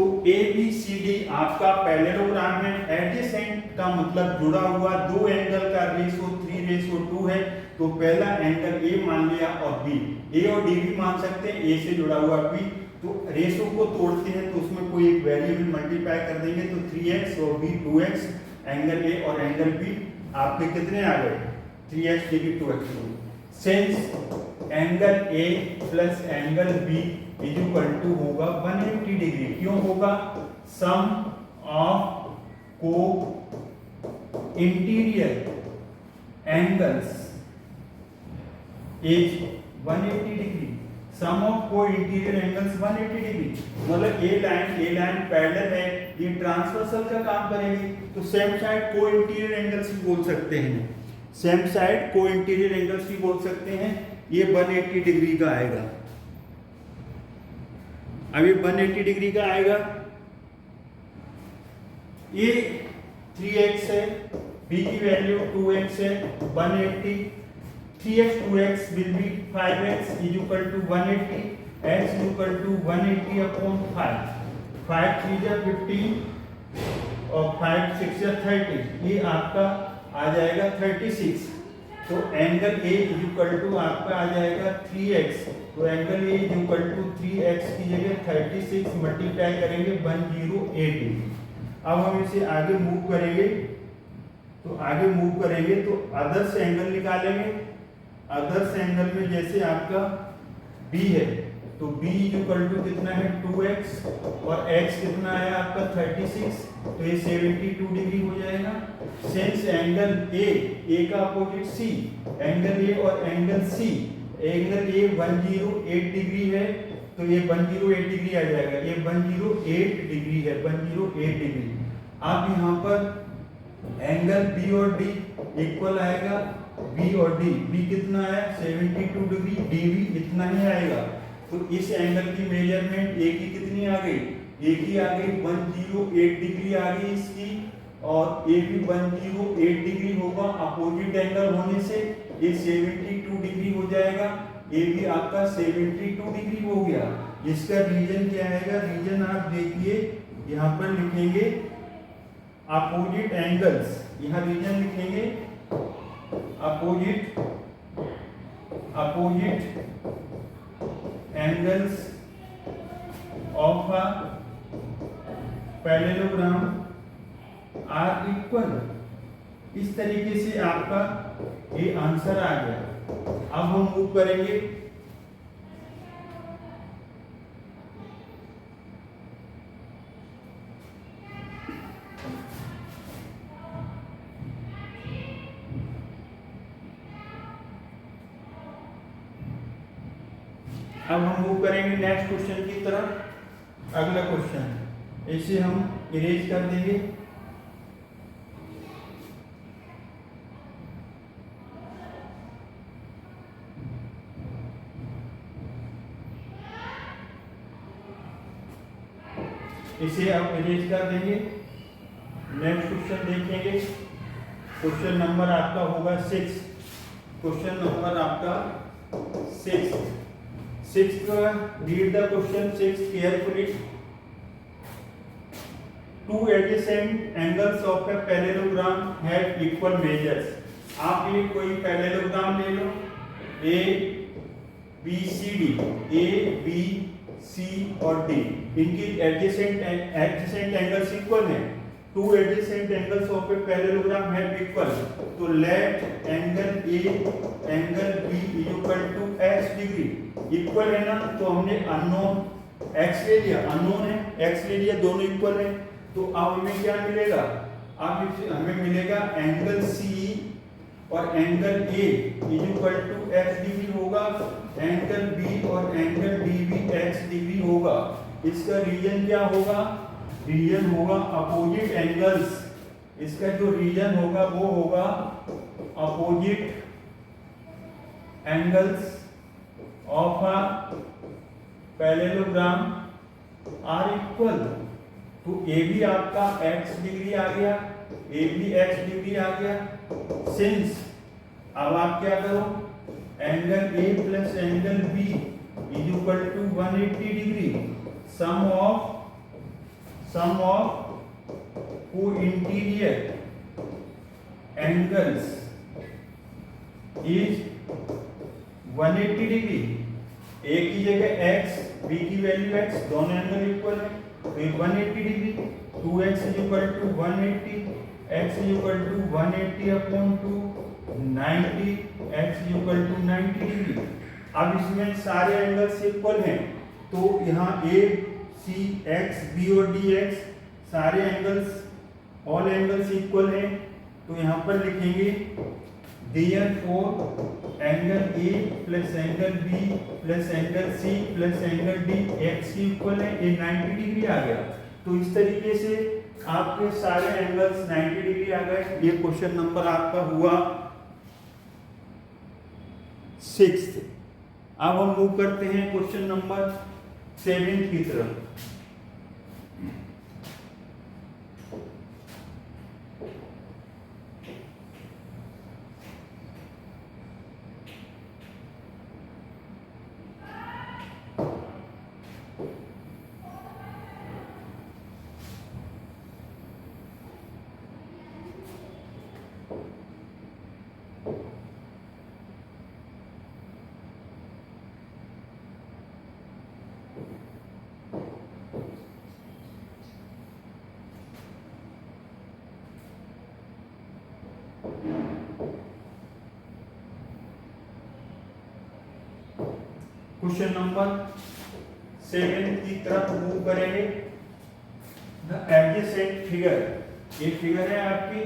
तो A B C D आपका parallelogram है। एडजेसेंट का मतलब जुड़ा हुआ, दो एंगल का रेशो 3:2 है। तो पहला एंगल ए मान लिया और बी, ए और डी भी मान सकते हैं, ए से जुड़ा हुआ बी। तो रेशो को तोड़ते हैं तो उसमें कोई एक वेरिएबल मल्टीप्लाई कर देंगे तो 3x और b 2x, एंगल ए और एंगल बी आपके कितने आ गए 3x degree 2x। Since angle A plus angle B is equal to होगा 180 डिग्री। क्यों होगा? सम ऑफ को interior angles is 180 degree. Sum of को इंटीरियर एंगल्स 180 डिग्री, मतलब ए लाइन पैरेलल है, ये ट्रांसवर्सल का काम करेगी। तो सेम साइड को इंटीरियर एंगल्स भी बोल सकते हैं, सेम साइड को इंटीरियर एंगल्स भी बोल सकते हैं। ये 180 डिग्री का आएगा। अब ये 180 डिग्री का आएगा। ये 3x है, b की वैल्यू 2x है, 180, 3x 2x will be 5x is equal to 180, x is equal to 180 upon 5, 5 3 जा 15 और 5 6 जा 30, ये आपका आ जाएगा 36। तो angle A is equal to आपका आ जाएगा 3x, तो angle A is equal to 3x की जगह 36 मल्टीप्लाई करेंगे 108। अब हम इसे आगे मूव करेंगे, तो आगे मूव करेंगे तो अदर्स एंगल निकालेंगे। अदर्स एंगल में जैसे आपका B है तो B इज इक्वल टू कितना है 2x और x कितना है आपका 36, तो ये 72 डिग्री हो जाएगा। सिंस एंगल A का अपोजिट C, एंगल A और angle C, angle A 108 degree है तो ये 108 डिग्री आ जाएगा, ये 108 डिग्री है, 108 डिग्री। अब यहाँ पर एंगल B और D इक्वल आएगा, B और D, B कितना है 72 डिग्री, D भी इतना ही आएगा। तो इस एंगल की मेजरमेंट A की कितनी आ गई, A की आ गई 108 डिग्री आ गई इसकी, और A भी 108 डिग्री होगा अपोजिट एंगल होने से, ये 72 डिग्री हो जाएगा। A भी आपका 72 डिग्री हो गया। इसका रीजन क्या आएगा? रीजन आप देखिए यहाँ पर लिखेंगे अपोजिट एंगल्स, यहाँ रीजन लिखेंगे opposite angles of a parallelogram are equal. इस तरीके से आपका ये आंसर आ गया। अब हम मूव करेंगे नेक्स्ट क्वेश्चन की तरफ। अगला क्वेश्चन इसे हम इरेज कर देंगे। इसे आप इरेज कर देंगे। नेक्स्ट क्वेश्चन देखेंगे। क्वेश्चन नंबर आपका होगा 6। क्वेश्चन नंबर आपका 6। Read the question 6 carefully. Two adjacent angles of a parallelogram have equal measures. आप ये कोई पैरेललोग्राम ले लो, A B C D, A B C और D, इनकी एडजेसेंट एंगल्स इक्वल हैं। Two adjacent angles of a parallelogram have equal. तो let angle A angle B is equal to x degree. Equal है ना, तो हमने unknown x ले लिया, अननोन है x ले लिया, दोनों इक्वल है। तो अब हमें क्या मिलेगा? अब हमें मिलेगा एंगल C और angle A is equal to x degree होगा, एंगल B और एंगल D भी x डिग्री होगा। इसका रीजन क्या होगा? रीजन होगा अपोजिट एंगल्स। इसका जो रीजन होगा वो होगा opposite angles of a parallelogram are equal. तो ए भी आपका x डिग्री आ गया, ए भी x डिग्री आ गया। सिंस अब आप क्या करो, angle A plus angle B is equal to 180 degree. Sum of sum of co-interior angles is 180 degree. A की जगह x, b की वैल्यू x, दोनों एंगल इक्वल है तो ये 180 degree. 2x is equal to 180, x is equal to 180 upon 2, 90, x is equal to 90 degree. अब इसमें सारे एंगल्स इक्वल हैं तो यहाँ a, c, x, b और dx सारे एंगल्स, ऑल एंगल्स इक्वल हैं तो यहाँ पर लिखेंगे therefore angle A plus angle B plus angle C plus angle D x की इक्वल है, ये 90 डिग्री आ गया। तो इस तरीके से आपके सारे एंगल्स 90 डिग्री आ गए। ये क्वेश्चन नंबर आपका हुआ 6। अब हम मूव करते हैं क्वेश्चन नंबर 7 की तरफ। क्वेश्चन नंबर 7 की तरफ मूव करेंगे। द एडजेसेंट फिगर, ये फिगर है आपकी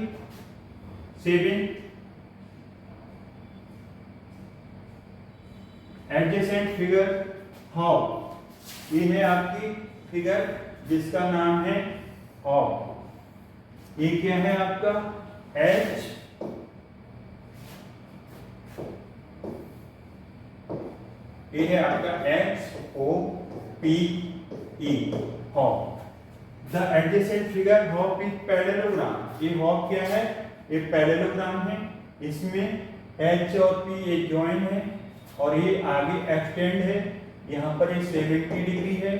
7। एडजेसेंट फिगर हाउ, ये है आपकी फिगर जिसका नाम है हाउ। ये क्या है आपका H, ये है आपका HOPE hop. The adjacent figure hop is parallelogram. ये हॉप क्या है, ये पैरेललोग्राम है। इसमें H और P ये जॉइन है और ये आगे एक्सटेंड है। यहाँ पर ये 70 डिग्री है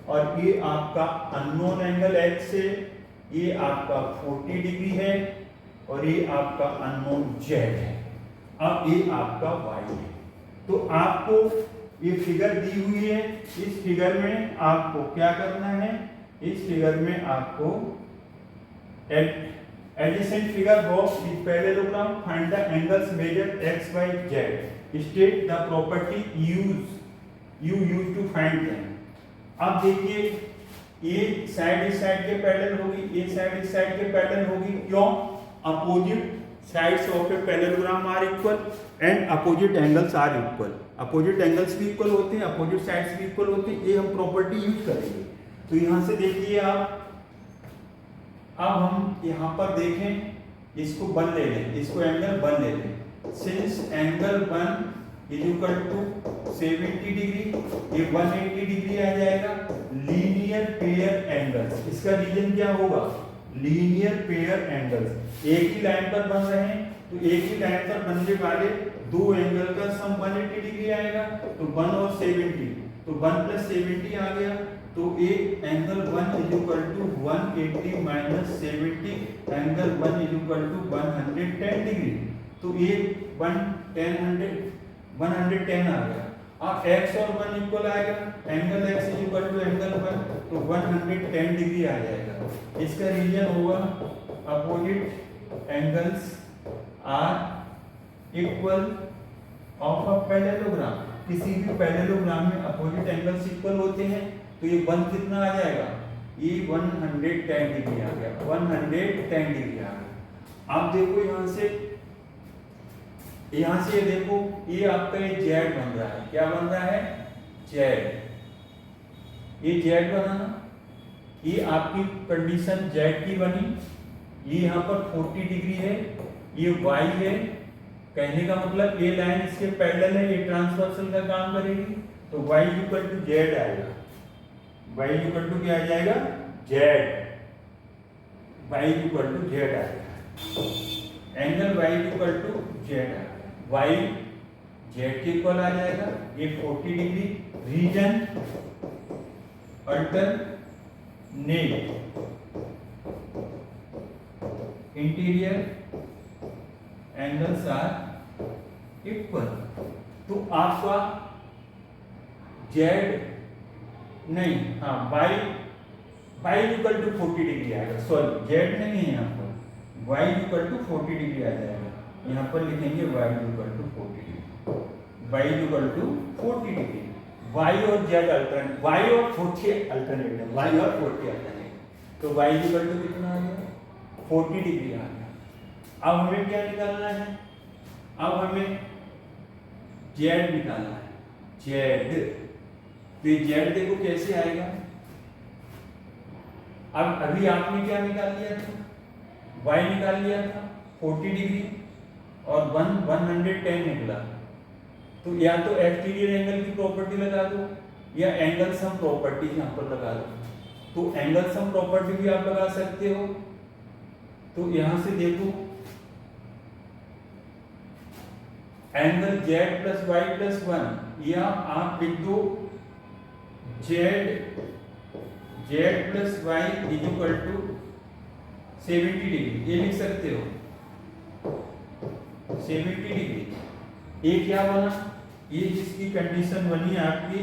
और ये आपका अननोन एंगल X है, ये आपका 40 डिग्री है और ये आपका अननोन Z है। अब ये आपका Y है। तो आपको ये फिगर दी हुई है, इस फिगर में आपको क्या करना है, इस फिगर में आपको adjacent figure of the parallelogram, find the angles measured x by z, state the property you use to find them. अब देखिए ये साइड इस साइड के पैरेलल होगी, ये साइड इस साइड के पैरेलल होगी। क्यों? Opposite sides of a parallelogram are equal and opposite angles are equal. Opposite angles भी इक्वल होते हैं, अपोजिट साइड्स भी इक्वल होते हैं। ये हम प्रॉपर्टी यूज करेंगे। तो यहाँ से देखिए आप, अब हम यहाँ पर देखें, इसको 1 ले लें, इसको एंगल 1 ले लें। Since angle 1 is equal to 70 degree, ये 180 डिग्री आ जाएगा। लीनियर पेयर एंगल्स, इसका रीजन क्या होगा, लीनियर पेयर एंगल्स एक ही लाइन पर बन रहे हैं तो एक ही लाइन पर बनने वाले दो एंगल का सम 180 डिग्री आएगा। तो 1 और 70, तो 1 प्लस 70 आ गया। तो एक angle 1 is equal to 180 minus 70, angle 1 is equal to 110 degree. तो ये 110 आ गया। अब x और 1 इक्वल आएगा, angle x is equal to angle 1, तो 110 डिग्री आ जाएगा। इसका रीजन होगा opposite angles are equal of a parallelogram. किसी भी पैरेललोग्राम में अपोजिट एंगल्स इक्वल होते हैं तो ये 1 कितना आ जाएगा, ये 110 डिग्री आ गया, 110 डिग्री आ गया। आप देखो यहाँ से ये देखो, ये आपका ये जेड बन रहा है। क्या बन रहा है, जेड। ये जेड बनाना, ये आपकी कंडीशन जेड की बनी। ये यहाँ पर 40 डिग्री है, ये वाई है। कहने का मतलब ये लाइन इसके पैरेलल है, ये ट्रांसवर्सल का काम करेगी। तो वाई इक्वल टू जेड आएगा। वाई इक्वल टू क्या आ जाएगा, Z. Y equal to Z आएगा। Angle Y equal to Z आएगा। वाई जेड के इक्वल आ जाएगा। ये 40 degree. Reason alternate interior angles are equal. तो आपका जेड नहीं, हाँ वाई इक्वल टू 40 डिग्री आएगा। सॉरी जेड नहीं है यहाँ पर, वाई इक्वल टू 40 डिग्री आ जाएगा। यहाँ पर लिखेंगे Y equal to 40 degree, y equal to 40 degree. Y और जेड अल्टरनेट, वाई और 40 अल्टरनेट है, वाई और 40 अल्टरनेट। तो वाई इक्वल टू कितना आ गया? 40 डिग्री आ गया। अब हमें क्या निकालना है? अब हमें जेड निकालना है, जेड। तो ये जेड देखो कैसे आएगा। अब अभी आपने क्या निकाल लिया था? वाई निकाल लिया था 40 डिग्री और 110 निकला। तो या तो एक्सटीरियर एंगल की प्रॉपर्टी लगा दो या एंगल सम प्रॉपर्टी यहाँ पर लगा दो। तो एंगल सम प्रॉपर्टी भी आप लगा सकते हो। तो यहां से देखो angle z plus y plus 1, या आप लिख दो z plus y is equal to 70 degree, ये लिख सकते हो 70 डिग्री। ये क्या बना? ये जिसकी कंडीशन बनी आपकी,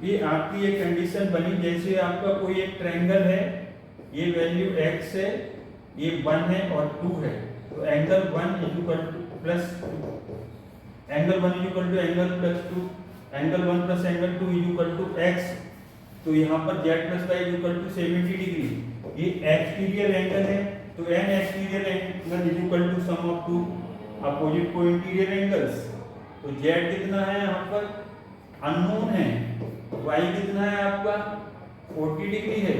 ये आपकी एक कंडीशन बनी जैसे आपका कोई एक ट्रायंगल है, ये वैल्यू x है, ये 1 है और 2 है। तो angle 1 is equal to plus angle 1 is equal to angle plus 2, angle 1 plus angle 2 is equal to x। तो यहाँ पर z plus y is equal to 70 degree. ये एक्सटीरियर एंगल है, तो n exterior angle is equal to sum of two opposite को interior angles. तो z कितना है यहाँ पर? अननोन है। y कितना है आपका? 40 डिग्री है,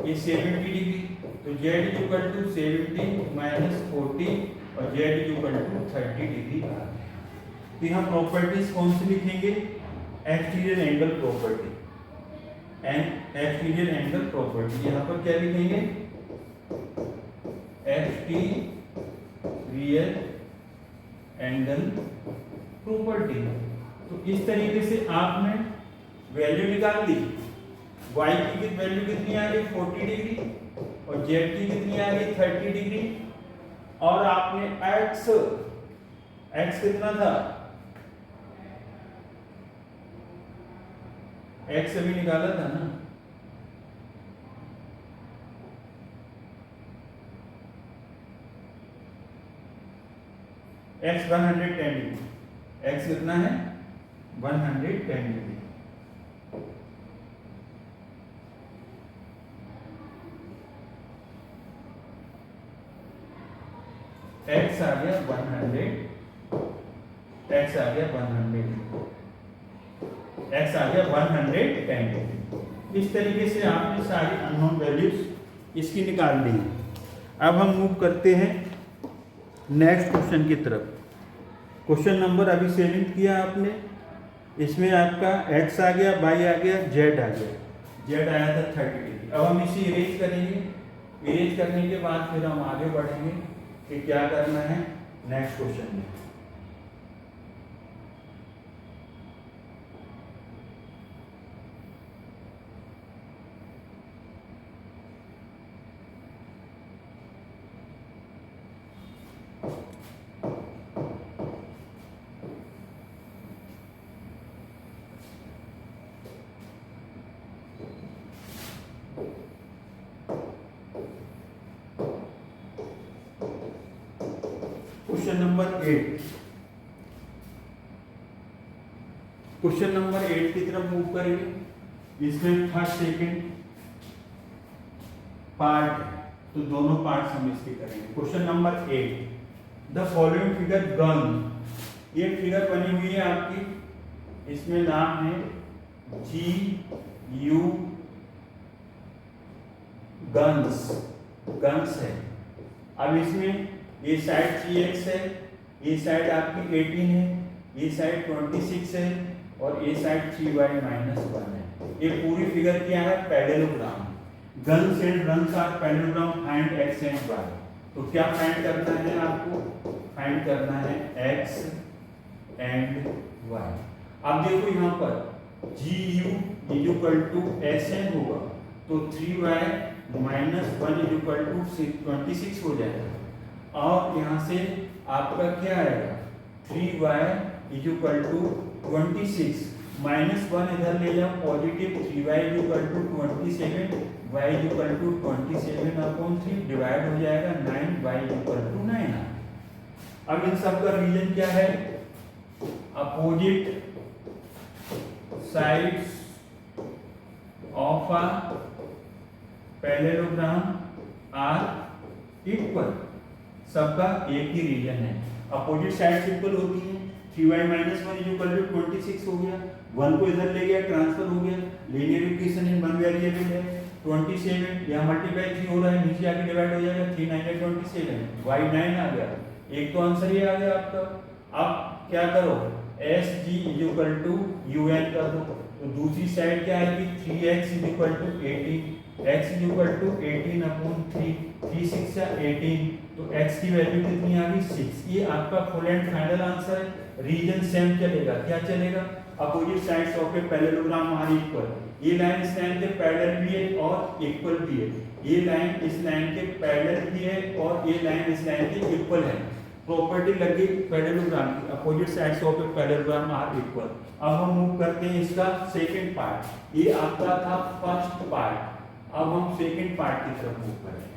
ये 70 डिग्री। तो z is equal to 70 minus 40 और z is equal to 30 degree आ गया। तो यहाँ प्रॉपर्टीज कौन सी लिखेंगे? Exterior angle property and exterior angle property. यहाँ पर क्या लिखेंगे? Exterior angle property. तो इस तरीके से आपने वैल्यू निकाल दी। y की वैल्यू कितनी आ गई? 40 डिग्री और z की कितनी आ गई? 30 डिग्री। और आपने x कितना था? x अभी निकाला था ना, x 110 डिग्री। x कितना है? 110 डिग्री। x आ गया 100, x आ गया 100, x आ गया 110। इस तरीके से आपने सारी अननोन वैल्यूज इसकी निकाल दी। अब हम मूव करते हैं नेक्स्ट क्वेश्चन की तरफ। क्वेश्चन नंबर अभी 7 किया आपने, इसमें आपका x आ गया, y आ गया, z आ गया। z आया था 30 डिग्री। अब हम इसे इरेज करेंगे। इरेज करने के बाद फिर हम आगे बढ़ेंगे कि क्या करना है नेक्स्ट क्वेश्चन में। Question number 8। क्वेश्चन नंबर 8 की तरफ मूव करेंगे। इसमें फर्स्ट सेकंड पार्ट, तो दोनों पार्ट हम इसके करेंगे। Question number 8, the following figure gun. ये फिगर बनी हुई है आपकी, इसमें नाम है GU गन्स है। अब इसमें ये साइड GX है, ये साइड आपकी 18 है, ये साइड 26 है और ये साइड GY -1 है। ये पूरी फिगर क्या है? Parallelogram. Guns and runs are parallelogram, find x and y। तो क्या फाइंड करना है आपको? फाइंड करना है x एंड y। अब देखो यहाँ पर GU is equal to SN होगा तो 3y minus 1 is equal to 26 हो जाएगा। और यहाँ से आपका क्या आएगा 3y is equal to 26 minus 1 इधर ले जाओ positive 3y is equal to 27 y is equal to 27 upon 3 divide हो जाएगा 9 y इज इक्वल टू 9। अब इन सब का रीजन क्या है opposite sides of a parallelogram are equal, सबका एक ही रीजन है। अपोजिट साइड्स इक्वल होती हैं 3y minus 1 is equal to 26 हो गया 1 को इधर ले गया ट्रांसफर हो गया linear equation in one variable है 27 यहाँ मल्टीप्लाई 3 हो रहा है नीचे आके डिवाइड हो जाएगा 3 9 27 y 9 आ गया। एक तो आंसर ये आ गया आपका। अब क्या करो SG is equal to UN कर दो तो दूसरी साइड क्या आएगी 3x is equal to 18 x is equal to 18 upon 3 3 6 18 तो x की वैल्यू कितनी आ गई 6। ये आपका फुल एंड फाइनल आंसर है। रीजन सेम चलेगा क्या चलेगा opposite sides of a parallelogram are equal. ये लाइन इस लाइन के पैरेलल भी है और इक्वल भी है। ये लाइन इस लाइन के पैरेलल भी है और ये लाइन इस लाइन के इक्वल है। प्रॉपर्टी लगी पैरेललोग्राम की opposite sides of a parallelogram are equal. अब हम मूव करते हैं इसका सेकंड पार्ट। ये आपका था फर्स्ट पार्ट। अब हम सेकंड पार्ट की तरफ मूव करेंगे।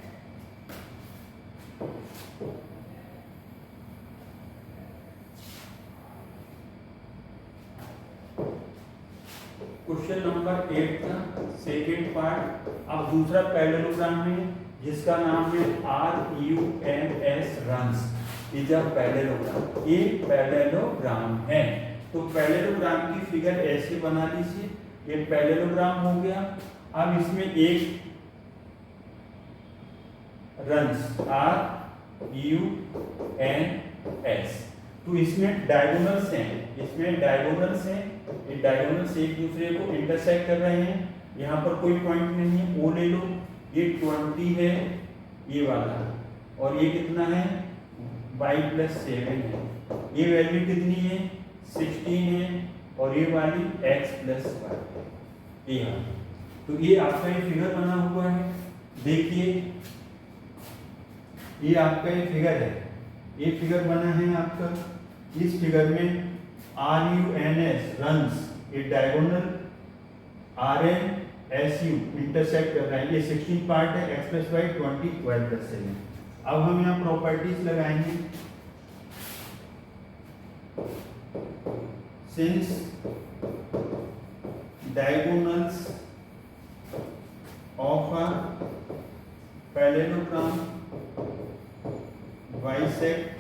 क्वेश्चन नंबर 8 का सेकंड पार्ट। अब दूसरा पैरेललोग्राम है जिसका नाम है RUNS runs is a parallelogram. ये पैरेललोग्राम है तो पैरेललोग्राम की फिगर ऐसे बना लीजिए। ये पैरेललोग्राम हो गया। अब इसमें एक रन्स RUNS तो इसमें डायगोनल्स हैं। इसमें डायगोनल्स हैं। ये डायगोनल्स एक दूसरे को इंटरसेक्ट कर रहे हैं। यहाँ पर कोई पॉइंट नहीं है वो ले लो। ये 20 है ये वाला और ये कितना है y प्लस 7 है। ये वैल्यू कितनी है 16 है और ये वाली x प्लस 1 ये। तो ये आपका ये फिगर बना हुआ है। देखिए ये आपका ये फिगर है। ये फिगर बना है आपका। इस फिगर में RUNS रन्स ये डायगोनल RNSU इंटरसेक्ट कर रहा है। ये 16 पार्ट है x plus y 20 y plus 7। अब हम यहाँ प्रॉपर्टीज लगाएंगे। Since diagonals of a parallelogram bisect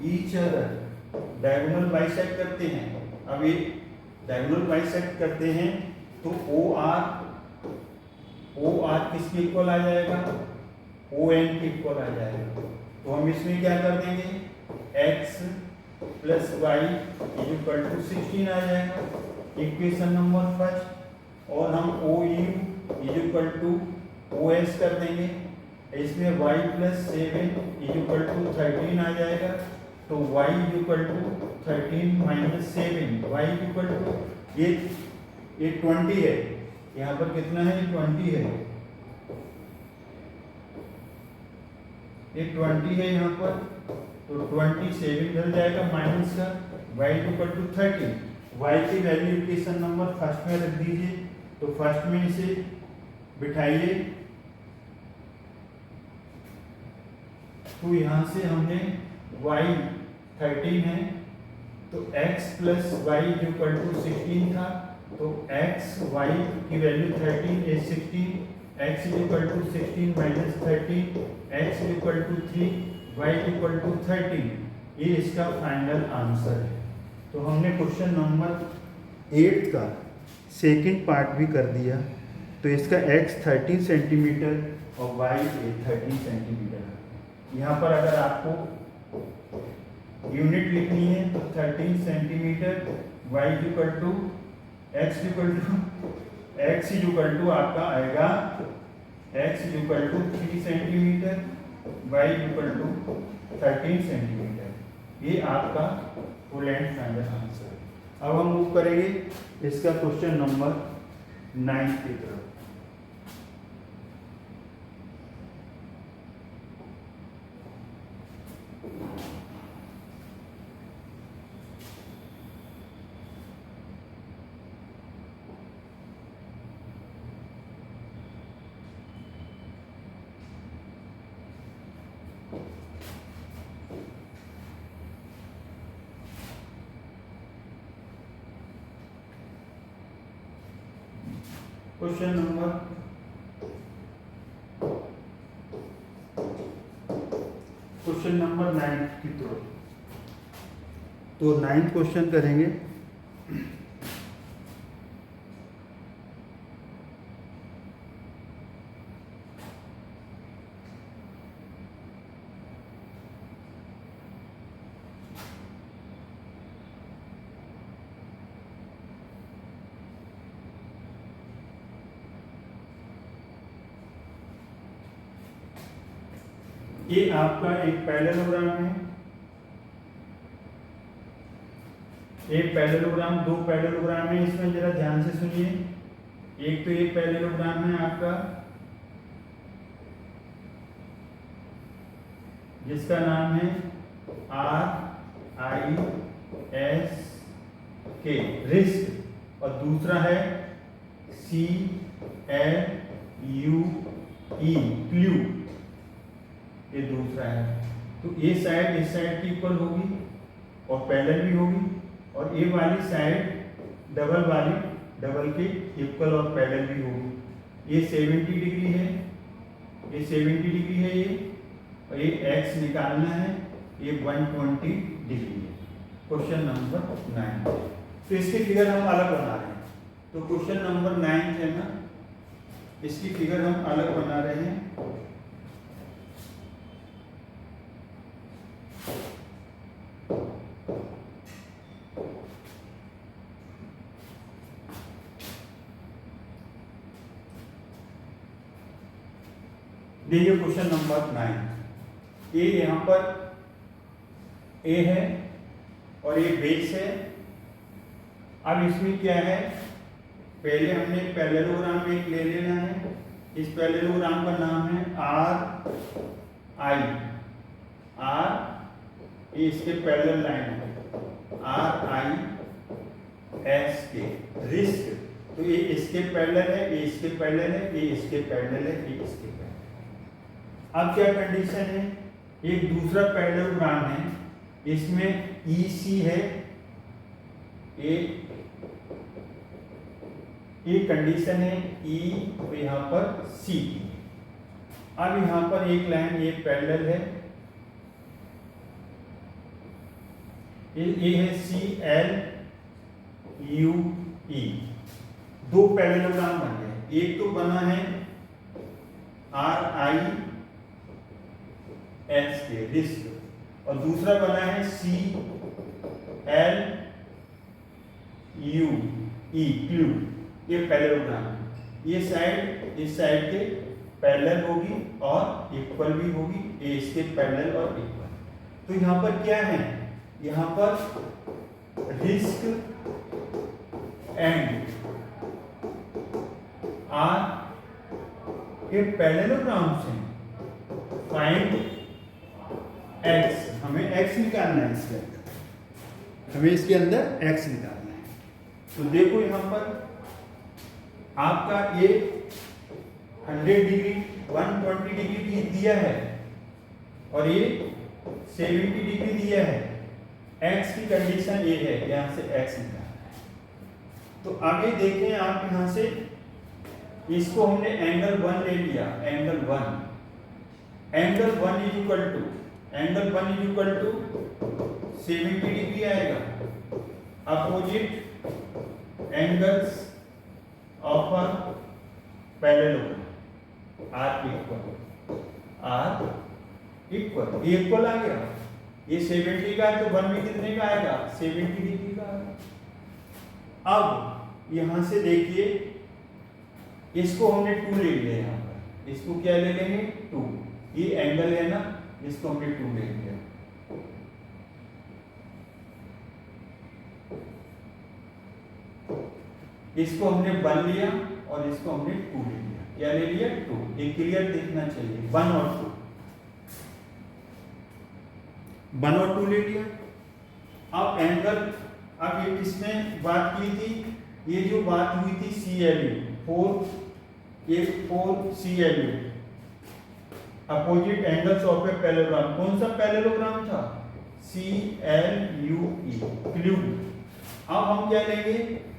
each other, diagonal bisect करते हैं। अब ये डायगोनल बाइसेक्ट करते हैं तो OR किसके इक्वल आ जाएगा ON के इक्वल आ जाएगा। तो हम इसमें क्या कर देंगे x plus y is equal to 16 आ जाएगा इक्वेशन नंबर फर्स्ट। और हम OU is equal to OS कर देंगे। इसमें y plus 7 is equal to 13 आ जाएगा। तो y is equal to 13 minus 7 y is equal to ये 20 है। यहाँ पर कितना है 20 है। ये 20 है यहाँ पर तो 27 इधर जाएगा माइनस का y इक्वल टू 30। y की वैल्यू इक्वेशन नंबर फर्स्ट में रख दीजिए। तो फर्स्ट में इसे बिठाइए। तो यहाँ से हमने y 13 है तो x plus y equal to 16 था। तो x y की value 13 is 16 x equal to 16 minus 13 x equal to 3 y equal to 13। ये इसका फाइनल आंसर है। तो हमने क्वेश्चन नंबर 8 का सेकंड पार्ट भी कर दिया। तो इसका x 13 सेंटीमीटर और y 13 सेंटीमीटर। यहाँ पर अगर आपको यूनिट लिखनी है तो 13 centimetre y equal to x equal to आपका आएगा x equal to 3 centimetre y equal to 13 centimetre. ये आपका फुल एंड फाइनल आंसर है। अब हम मूव करेंगे इसका क्वेश्चन नंबर 9 की तरफ। क्वेश्चन नंबर 9 की तरफ। तो 9th क्वेश्चन करेंगे। ये आपका एक पैरेललोग्राम है, एक पैरेललोग्राम, दो पैरेललोग्राम है। इसमें जरा ध्यान से सुनिए। एक तो ये पैरेललोग्राम है आपका जिसका नाम है RISK रिस्क, और दूसरा है CLUE क्लू, ये दूसरा है। तो ये साइड इस साइड की इक्वल होगी और पैरेलल भी होगी, और ये वाली साइड डबल वाली डबल के इक्वल और पैरेलल भी होगी। ये 70 डिग्री है, ये 70 डिग्री है ये, और ये x निकालना है, ये 120 डिग्री है। Question number 9। तो इसकी फिगर हम अलग बना रहे हैं। तो क्वेश्चन नंबर 9 है ना, इसकी फिगर हम अलग बना रहे हैं। देखिए क्वेश्चन नंबर 9, ये यहाँ पर ए है और ये बेस है। अब इसमें क्या है, पहले हमने पैरेललोग्राम एक ले लेना है। इस पैरेललोग्राम का नाम है RI, ये इसके पैरेलल लाइन है RISK रिस्क। तो ये इसके पैरेलल है, ये इसके पैरेलल है, ये इसके पैरेलल है, ये इसके पैरेलल। अब क्या कंडीशन है, एक दूसरा पैरेललोग्राम है, इसमें EC है, ये कंडीशन है E और यहाँ पर C। अब यहाँ पर एक लाइन ये पैरेलल है, ये है CLUE। दो पैरेललोग्राम बन गए, एक तो बना है RISK रिस्क, और दूसरा बना है CLUE क्लू। ये पैरेललोग्राम, ये साइड इस साइड के पैरेलल होगी और इक्वल भी होगी, ये इसके पैरेलल और इक्वल। तो यहाँ पर क्या है, यहाँ पर रिस्क एंड आर के पैरेललोग्राम्स हैं। फाइंड x, हमें x निकालना है इसके अंदर, हमें इसके अंदर x निकालना है। तो देखो यहाँ पर आपका ये 100 डिग्री 120 डिग्री दिया है और ये 70 डिग्री दिया है। x की कंडीशन ये है, यहाँ से x निकालना है। तो आगे देखें आप, यहाँ से इसको हमने एंगल 1 ले लिया, angle 1 is equal to 70 degree आएगा। Opposite angles of a parallelogram are equal आ गया। ये 70 का है तो 1 भी कितने का आएगा, 70 डिग्री का आएगा। अब यहां से देखिए, इसको हमने 2 ले लिया, यहाँ पर इसको क्या ले लेंगे 2। ये एंगल है ना, इसको हमने 2 ले लिया। इसको हमने 1 लिया और इसको हमने 2 ले लिया। क्या ले लिया? 2। ये क्लियर दिखना चाहिए। 1 और 2, 1 और 2 ले लिया। अब एंगल, अब ये किसने बात की थी? ये जो बात हुई थी CLU 4 CLU, opposite angles of a parallelogram. कौन सा पैरेललोग्राम था? CLUE, clue. अब हम क्या लेंगे?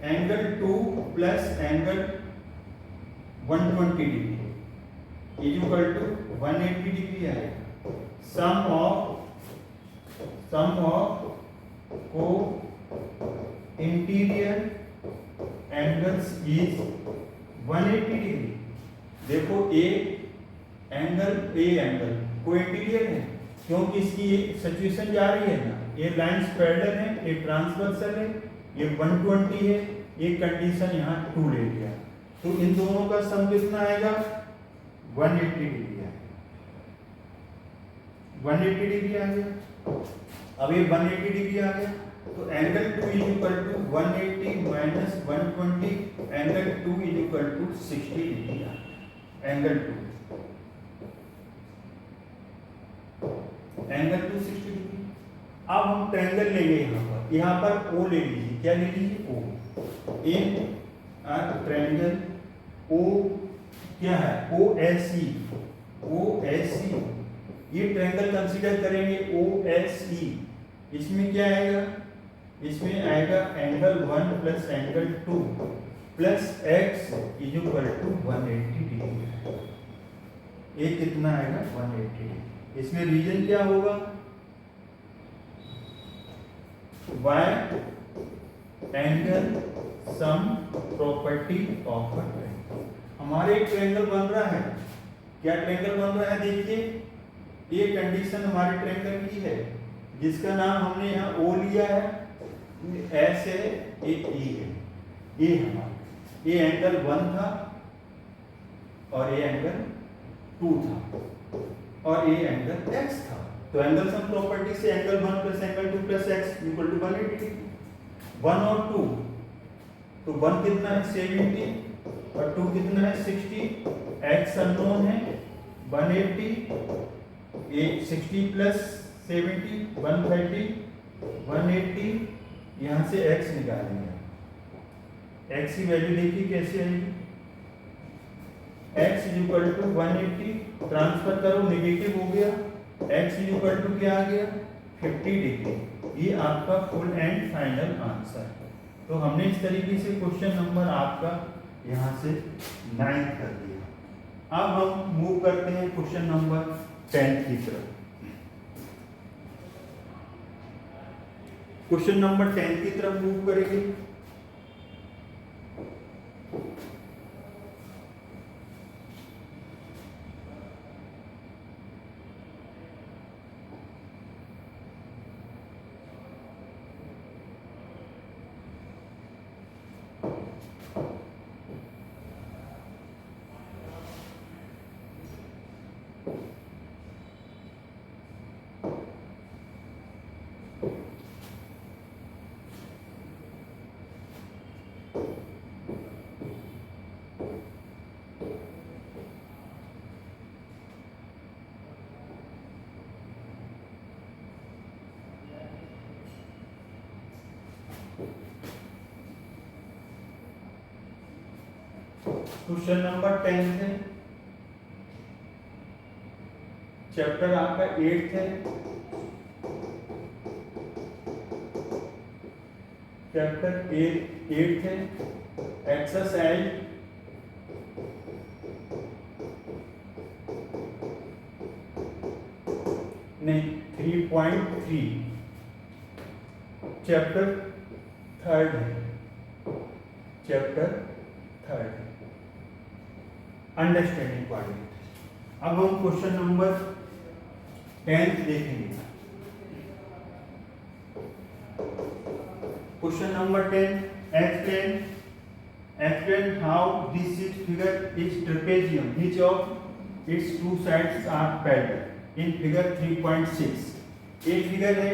एंगल 2 प्लस angle 120 degree equal to 180 degree आएगा। सम ऑफ को इंटीरियर एंगल्स इज 180 डिग्री। देखो ए एंगल को इंटीरियर है, क्योंकि इसकी सिचुएशन जा रही है ना, ये लाइंस पैरेलल है, ये ट्रांसवर्सल है, ये 120 है, ये कंडीशन यहाँ 2 ले लिया, तो इन दोनों का सम कितना आएगा? 180 डिग्री आएगा। 180 डिग्री आ गया। अब ये 180 डिग्री आ गया, तो angle 2 is equal to 180 minus 120, angle 2 is equal to 60 degree आ गया। Angle 2 60 degree. अब हम ट्रायंगल लेंगे यहाँ पर O ले लीजिए। क्या ले लीजिए? O। इन ट्रायंगल O क्या है? OSE। ये ट्रायंगल कंसीडर करेंगे OSE। इसमें क्या आएगा? इसमें आएगा angle 1 plus angle 2 plus x is equal to 180 degree. ये कितना आएगा? 180 डिग्री। इसमें रीजन क्या होगा? y angle sum property of a triangle. हमारे एक ट्रायंगल बन रहा है। क्या ट्रायंगल बन रहा है? देखिए, ये कंडीशन हमारे ट्रायंगल की है, जिसका नाम हमने यहाँ O लिया है, S है, E है। ये हमारा ये एंगल 1 था और ये एंगल 2 था और ये एंगल x था। तो एंगल सम प्रॉपर्टी से angle 1 plus angle 2 plus x equal to 180 degree. 1 और 2, तो 1 कितना है? 70 और 2 कितना है? 60। x अननोन है 180, ये 60 प्लस 70 130, 180। यहाँ से x निकालेंगे। x की वैल्यू देखिए कैसे आएगी? x is equal to 180, transfer करो, नेगेटिव हो गया, x इज इक्वल टू क्या आ गया? 50 डिग्री। ये आपका फुल एंड फाइनल आंसर है। तो हमने इस तरीके से क्वेश्चन नंबर आपका यहाँ से 9 कर दिया। अब हम मूव करते हैं क्वेश्चन नंबर 10 की तरफ। क्वेश्चन नंबर 10 की तरफ मूव करेंगे। क्वेश्चन नंबर 10 है, चैप्टर आपका 8 है। चैप्टर 8 है। एक्सरसाइज नहीं 3.3 चैप्टर 3 है। Chapter 3 understanding quadrant. अब हम क्वेश्चन नंबर 10 देखेंगे। Question number 10, explain how this figure is trapezium, which of its two sides are parallel in figure 3.6। एक फिगर है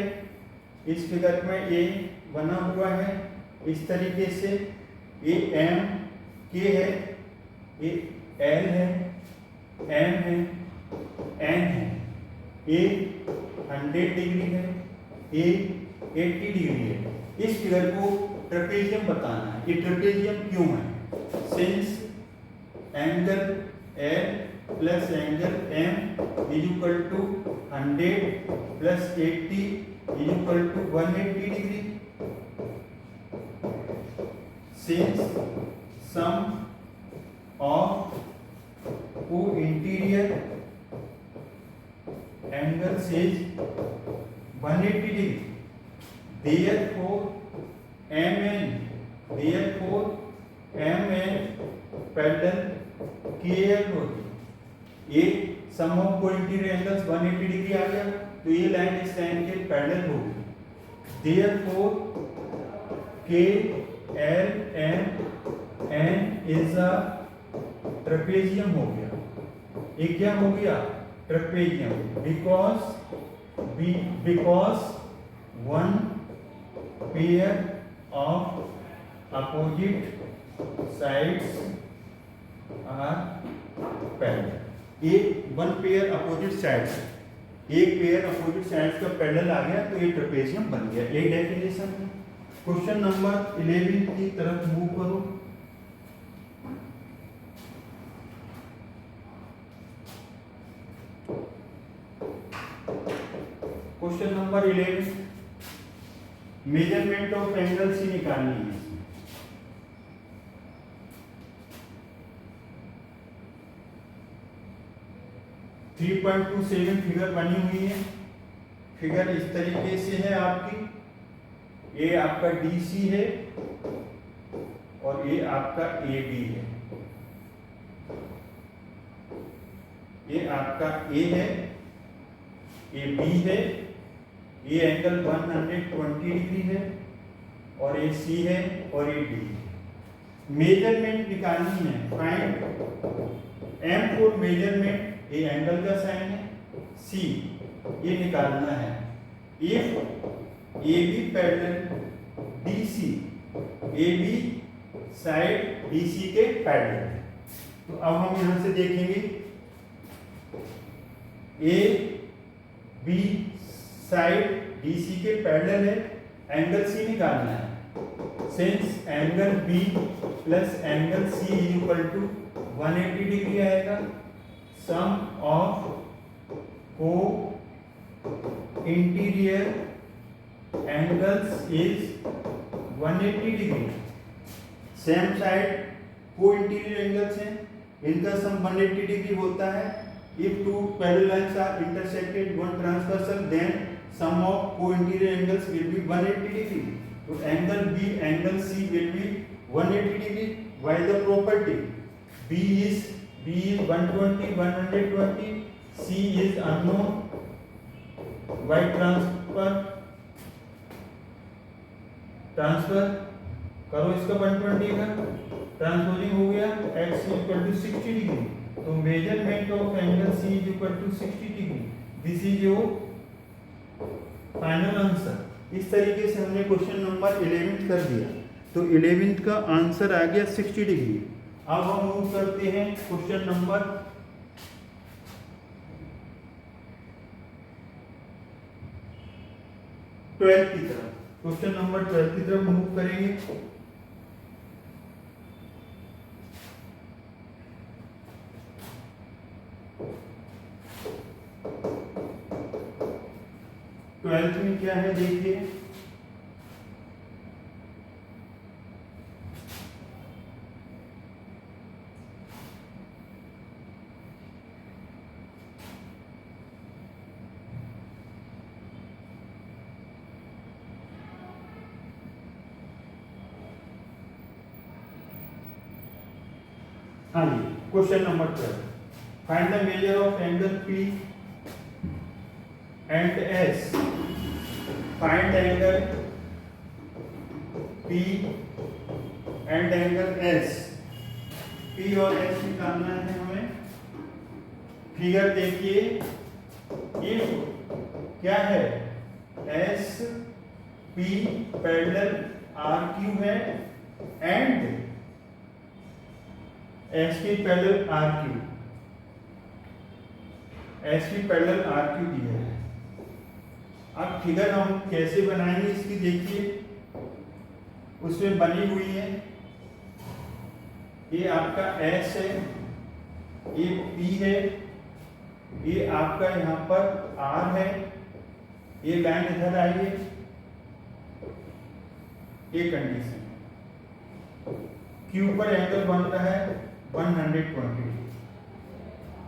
इस फिगर में ए बना हुआ है इस तरीके से, ए एम के है, ए एल है, एम है, एन है, ए 100 डिग्री है, ए 80 डिग्री है। इस फिगर को ट्रेपेजियम बताना है। ये ट्रेपेजियम क्यों है? Since angle L plus angle M is equal to 100 plus 80 is equal to 180 degree. Since sum of co-interior angles is 180 degree, therefore MN parallel KL होगी। ये सम ऑफ को-इंटीरियर एंगल्स 180 डिग्री आ गया, तो ये लाइन इस line के parallel होगी। Therefore KLMN is a trapezium हो गया। ये क्या हो गया? Trapezium, because one pair of opposite sides are parallel। ये वन पेयर अपोजिट साइड्स, एक पेयर अपोजिट साइड्स का पैरेलल आ गया, तो ये ट्रेपेजियम बन गया। एक डेफिनेशन है। क्वेश्चन नंबर 11 की तरफ मूव करो। Question number 11, measurement of angle C निकालनी है। 3.27 फिगर बनी हुई है। फिगर इस तरीके से है आपकी, ये आपका DC है और ये आपका AB है। ये आपका A है, ये B है, ये एंगल 120 डिग्री है और ये C है और ये D है। मेजरमेंट निकालनी है। फाइंड M फॉर मेजरमेंट, ये एंगल का साइन है, C ये निकालना है। If AB parallel DC, AB side DC के पैरेलल है। तो अब हम यहां से देखेंगे, AB साइड DC के पैरेलल है, एंगल C निकालना है। Since angle B plus angle C is equal to 180 degree आएगा, sum of co-interior angles is 180 degree. Same side co-interior angles हैं, इनका सम 180 डिग्री होता है। If two parallel lines are intersected one transversal, then sum of co-interior angles will be 180 degree. तो angle B angle C will be 180 degree. By the property B is 120, 120, C is unknown, by transfer करो इसका 120 का transposing हो गया, x equal to 60 degree. तो measurement of angle C is equal to 60 degree. This is your final answer. इस तरीके से हमने क्वेश्चन नंबर 11 कर दिया। तो 11 का आंसर आ गया 60 डिग्री। अब हम मूव करते हैं क्वेश्चन नंबर 12 की तरफ। क्वेश्चन नंबर 12 की तरफ मूव करेंगे। ट्वेल्थ में क्या है देखिए, हाँ जी, question number 12, find the measure of angle P and S। Find angle P and angle S। P और S निकालना है हमें। फिगर देखिए, इफ क्या है S P पैरेलल RQ है and SP parallel RQ, SP parallel RQ दिया है। अब फिगर हम कैसे बनाएंगे इसकी देखिए, उसमें बनी हुई है, ये आपका S है, ये P है, ये आपका यहाँ पर R है, ये लाइन इधर आई है, ये कंडीशन। Q पर एंगल बन रहा है 120।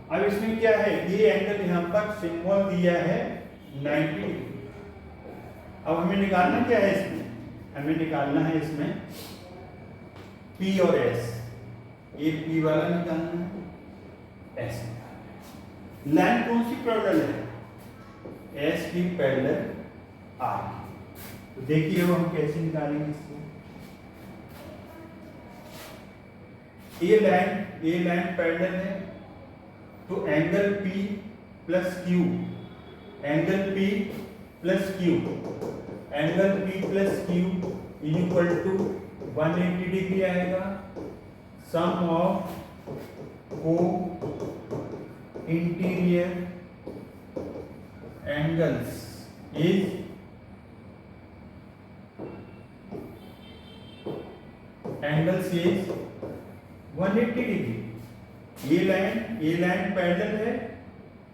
अब इसमें क्या है, ये एंगल यहाँ पर सिंबल दिया है 90 डिग्री। अब हमें निकालना क्या है इसमें, हमें निकालना है इसमें P और S। ये P वाला निकालना है, S निकालना है। लाइन कौन सी पैरेलल है, S की पैरेलल R। तो देखिए अब हम कैसे निकालेंगे इसको। ये लाइन पैरेलल है, तो angle P plus Q, angle P plus Q, angle P plus Q equal to 180 degree आएगा। सम ऑफ को interior angles is angles is 180 degree. ये लाइन पैरेलल है,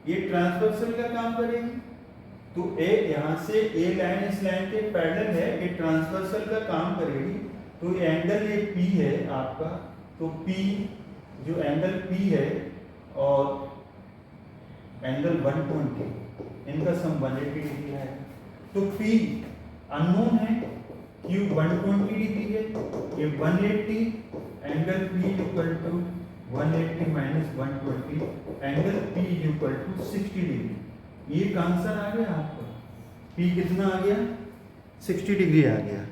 ये ट्रांसवर्सल का काम करेगी। तो ए यहाँ से ए लाइन इस लाइन के पैरेलल है, ये ट्रांसवर्सल का काम करेगी। तो ये एंगल ये P है आपका, तो P जो एंगल P है और एंगल 120, इनका सम 180 डिग्री है। तो P अननोन है, Q 120 डिग्री है, ये 180, angle P equal to 180 minus 120, angle P equal to 60 degree. ये आंसर आ गया आपका, P कितना आ गया, 60 डिग्री आ गया।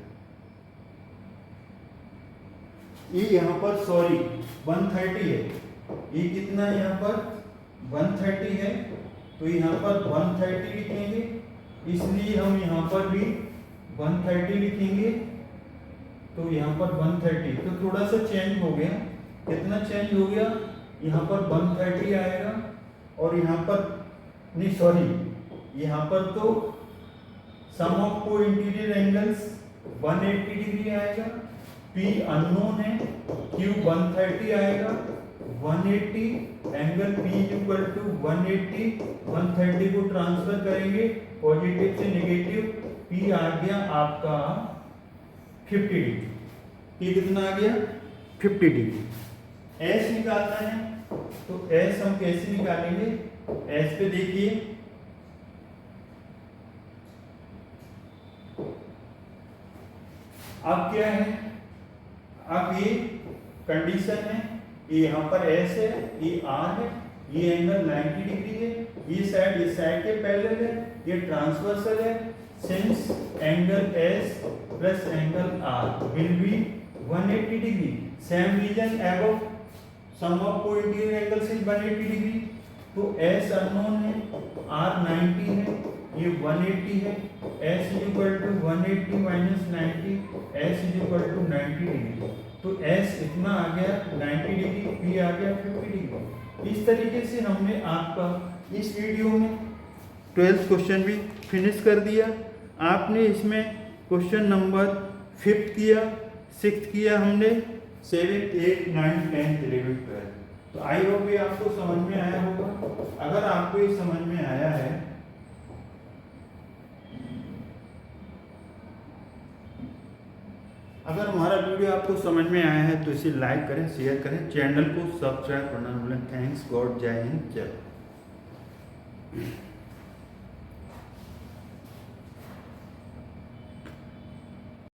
ये यहाँ पर सॉरी 130 है, ये कितना है यहाँ पर 130 है, तो यहाँ पर 130 लिखेंगे, इसलिए हम यहाँ पर भी 130 लिखेंगे। तो यहाँ पर 130, तो थोड़ा सा चेंज हो गया, कितना चेंज हो गया, यहाँ पर 130 आएगा और यहाँ पर नहीं सॉरी यहाँ पर तो सम ऑफ को इंटीरियर एंगल्स 180 डिग्री आएगा। P अननोन है, Q 130 आएगा, 180 एंगल P इक्वल टू 180, 130 को ट्रांसफर करेंगे पॉजिटिव से नेगेटिव, P आ गया आपका 50 डिग्री। P कितना आ गया 50 डिग्री। S निकालना है, तो S हम कैसे निकालेंगे, S पे देखिए अब क्या है, अब ये कंडीशन है, ये यहाँ पर S है, ये R है, ये एंगल 90 डिग्री है, ये साइड के पैरेलल है, ये ट्रांसवर्सल है। Since angle S plus angle R will be 180 degree, same reason above, sum of को इंटीरियर एंगल्स इज 180 डिग्री। तो S अननोन है, R 90 है, ये 180 है, S equal to 180 minus 90, S equal to 90 degree. तो S इतना आ गया 90 डिग्री, P आ गया 50 डिग्री। इस तरीके से हमने आपका इस वीडियो में 12th क्वेश्चन भी फिनिश कर दिया। आपने इसमें क्वेश्चन नंबर 5th किया, 6th किया हमने, 7th, 8th, 9th, 10th, 11th, 12th। तो आई होप ये आपको समझ में आया होगा। अगर आपको ये समझ में आया है अगर हमारा वीडियो आपको समझ में आया है तो इसे लाइक करें, शेयर करें, चैनल को सब्सक्राइब करना न भूलें। थैंक्स, गॉड, जय हिंद, जय।